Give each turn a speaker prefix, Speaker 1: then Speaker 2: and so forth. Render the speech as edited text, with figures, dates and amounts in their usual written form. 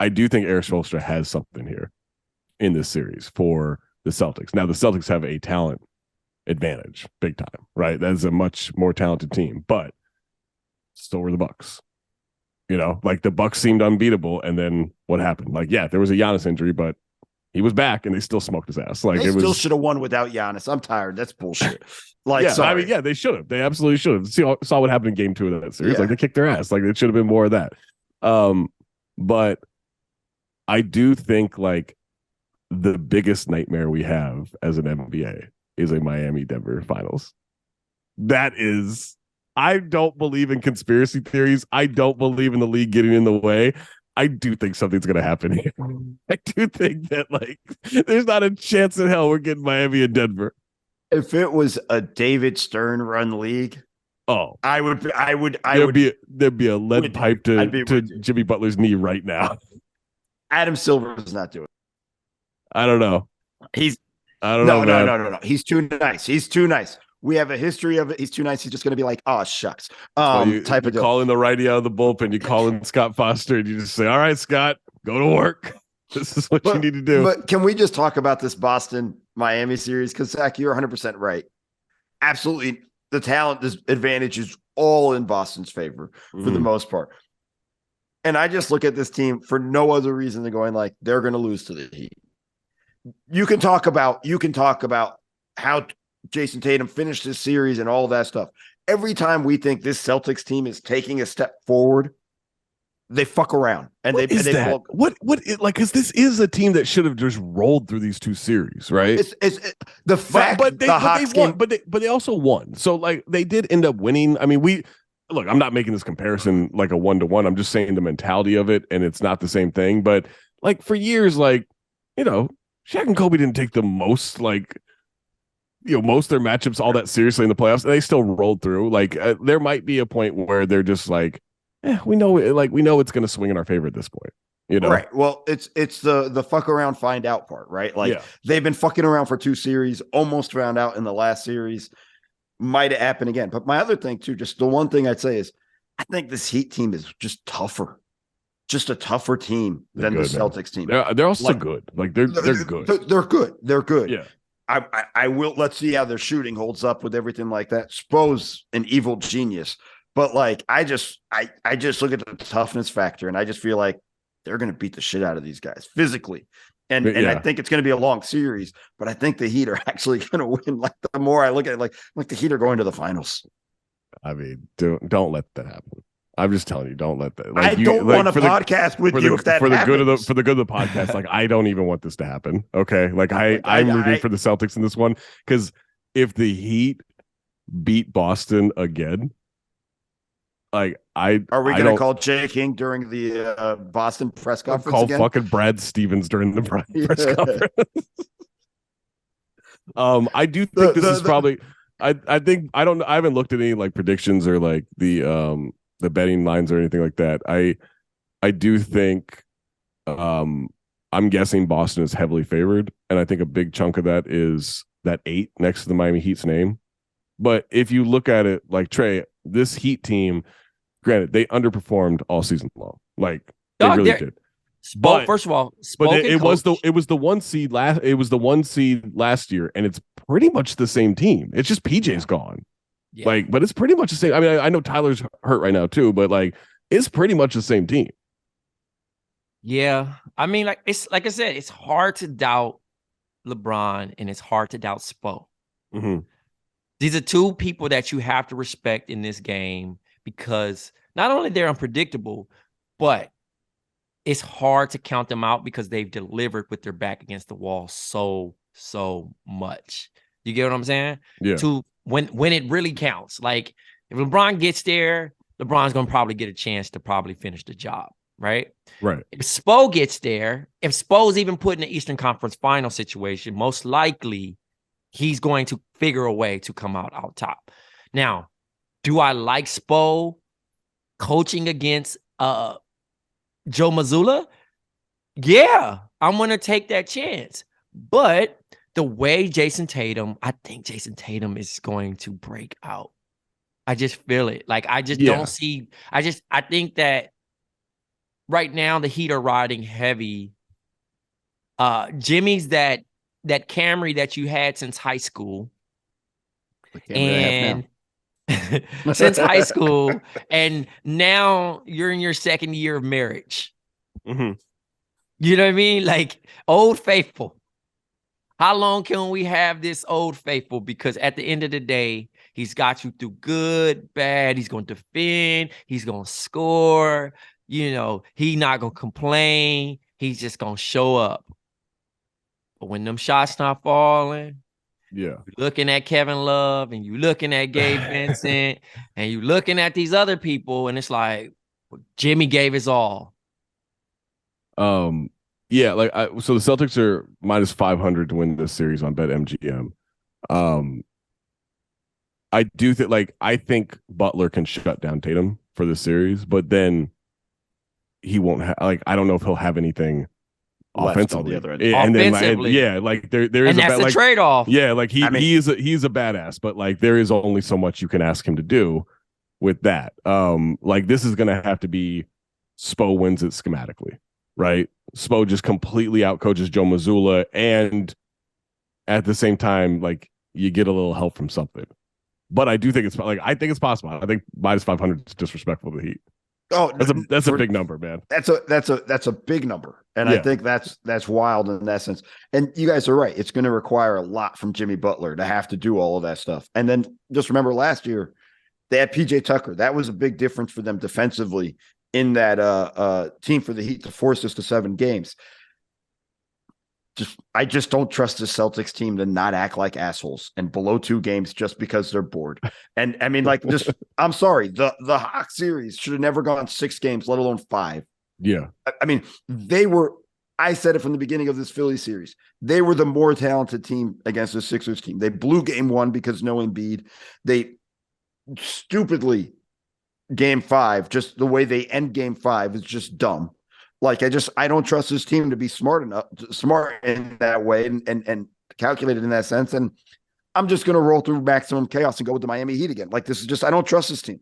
Speaker 1: I do think Erik Spoelstra has something here in this series for the Celtics. Now, the Celtics have a talent advantage, big time, right? That is a much more talented team, but still were the Bucks. Like the Bucks seemed unbeatable, and then what happened? Like, yeah, there was a Giannis injury, but he was back, and they still smoked his ass. Like,
Speaker 2: they still should have won without Giannis. I'm tired. That's bullshit. Like,
Speaker 1: yeah,
Speaker 2: sorry.
Speaker 1: I mean, yeah, they should have. They absolutely should have. Saw what happened in Game 2 of that series. Like, they kicked their ass. Like, it should have been more of that. But I do think like the biggest nightmare we have as an NBA is a Miami-Denver finals. That is, I don't believe in conspiracy theories. I don't believe in the league getting in the way. I do think something's going to happen here. I do think that like there's not a chance in hell we're getting Miami and Denver.
Speaker 2: If it was a David Stern run league, I would.
Speaker 1: There'd be a lead pipe to Jimmy Butler's knee right now.
Speaker 2: Adam Silver is not doing it.
Speaker 1: I don't know.
Speaker 2: I don't know. No. He's too nice. He's too nice. We have a history of it. He's too nice. He's just going to be like, oh, shucks.
Speaker 1: Type of calling the righty out of the bullpen. You call in Scott Foster and you just say, all right, Scott, go to work. This is what you need to do.
Speaker 2: But can we just talk about this Boston-Miami series? Because, Zach, you're 100% right. Absolutely. The talent advantage is all in Boston's favor for the most part. And I just look at this team for no other reason than going like, they're going to lose to the Heat. You can talk about how Jason Tatum finished this series and all of that stuff. Every time we think this Celtics team is taking a step forward, they fuck around and
Speaker 1: because this is a team that should have just rolled through these two series, right?
Speaker 2: But
Speaker 1: they also won. So like they did end up winning. I mean, I'm not making this comparison like a 1-to-1. I'm just saying the mentality of it, and it's not the same thing. But like for years, like Shaq and Kobe didn't take the most most of their matchups all that seriously in the playoffs, and they still rolled through. Like there might be a point where they're just like, we know it's going to swing in our favor at this point.
Speaker 2: Right. Well, it's the fuck around, find out part, right? Like they've been fucking around for 2 series, almost found out in the last series. Might happen again. But my other thing too, just the one thing I'd say is I think this Heat team is just tougher. Just a tougher team than the Celtics team.
Speaker 1: They're also good. Like they're good.
Speaker 2: They're good. They're good.
Speaker 1: Yeah.
Speaker 2: I will. Let's see how their shooting holds up with everything like that. Spo's an evil genius, but like I just look at the toughness factor, and I just feel like they're going to beat the shit out of these guys physically, and I think it's going to be a long series. But I think the Heat are actually going to win. Like the more I look at it, like the Heat are going to the finals.
Speaker 1: I mean, don't let that happen. I'm just telling you, don't let that.
Speaker 2: Like, I don't want a podcast with you if that
Speaker 1: for the
Speaker 2: happens.
Speaker 1: good of the podcast. Like, I don't even want this to happen. Okay, like I'm rooting for the Celtics in this one because if the Heat beat Boston again, like are we going to call
Speaker 2: Jay King during the Boston press conference?
Speaker 1: Call fucking Brad Stevens during the press conference. I do think this is probably. I think I haven't looked at any like predictions or like the betting lines or anything like that. I do think I'm guessing Boston is heavily favored, and I think a big chunk of that is that 8 next to the Miami Heat's name. But if you look at it like Trey, this Heat team, granted, they underperformed all season long. Like they really did.
Speaker 3: But first of all,
Speaker 1: it was the 1 seed last year, and it's pretty much the same team. It's just PJ's gone. Yeah. But it's pretty much the same. I mean, I know Tyler's hurt right now too, but like it's pretty much the same team.
Speaker 3: Yeah. I mean, like I said, it's hard to doubt LeBron and it's hard to doubt Spo.
Speaker 1: Mm-hmm.
Speaker 3: These are 2 people that you have to respect in this game because not only they're unpredictable, but it's hard to count them out because they've delivered with their back against the wall so much. You get what I'm saying?
Speaker 1: Yeah.
Speaker 3: When it really counts. Like if LeBron gets there, LeBron's gonna probably get a chance to probably finish the job, right?
Speaker 1: Right.
Speaker 3: If Spo gets there, if Spo's even put in the Eastern Conference final situation, most likely he's going to figure a way to come out top. Now, do I like Spo coaching against Joe Mazzulla? Yeah, I'm gonna take that chance. But the way I think Jason Tatum is going to break out. I just feel it. Like, I just don't see, I think that right now the Heat are riding heavy. Jimmy's that Camry that you had since high school.
Speaker 2: The Camry I have now.
Speaker 3: Since high school, and now you're in your second year of marriage.
Speaker 1: Mm-hmm.
Speaker 3: You know what I mean? Like Old Faithful. How long can we have this Old Faithful? Because at the end of the day, he's got you through good, bad. He's going to defend. He's going to score. You know, he's not going to complain. He's just going to show up. But when them shots not falling,
Speaker 1: yeah,
Speaker 3: you're looking at Kevin Love and you're looking at Gabe Vincent and you're looking at these other people, and it's like Jimmy gave his all.
Speaker 1: Yeah, like so the Celtics are minus 500 to win this series on BetMGM. I do think I think Butler can shut down Tatum for the series, but then he won't have I don't know if he'll have anything offensively.
Speaker 2: On the other end.
Speaker 1: And
Speaker 3: Offensively.
Speaker 1: then there is
Speaker 3: And that's the trade-off.
Speaker 1: Yeah, he's a badass, but there is only so much you can ask him to do with that. This is gonna have to be Spo wins it schematically, right? Spo just completely outcoaches Joe Mazzulla, and at the same time, you get a little help from something. But I do think I think it's possible. I think minus 500 is disrespectful to the Heat.
Speaker 2: Oh,
Speaker 1: that's a big number, man.
Speaker 2: That's a big number, and
Speaker 1: yeah.
Speaker 2: I think that's wild in essence. And you guys are right; it's going to require a lot from Jimmy Butler to have to do all of that stuff. And then just remember, last year they had PJ Tucker. That was a big difference for them defensively in that team for the Heat to force us to 7 games. I just don't trust the Celtics team to not act like assholes and below 2 games just because they're bored. And I mean, I'm sorry, the Hawk series should have never gone 6 games, let alone 5.
Speaker 1: Yeah.
Speaker 2: I mean, I said it from the beginning of this Philly series. They were the more talented team against the Sixers team. They blew game 1 because no Embiid. They stupidly game 5, just the way they end game 5 is just dumb. I don't trust this team to be smart in that way and calculated in that sense. And I'm just going to roll through maximum chaos and go with the Miami Heat again. This is just, I don't trust this team.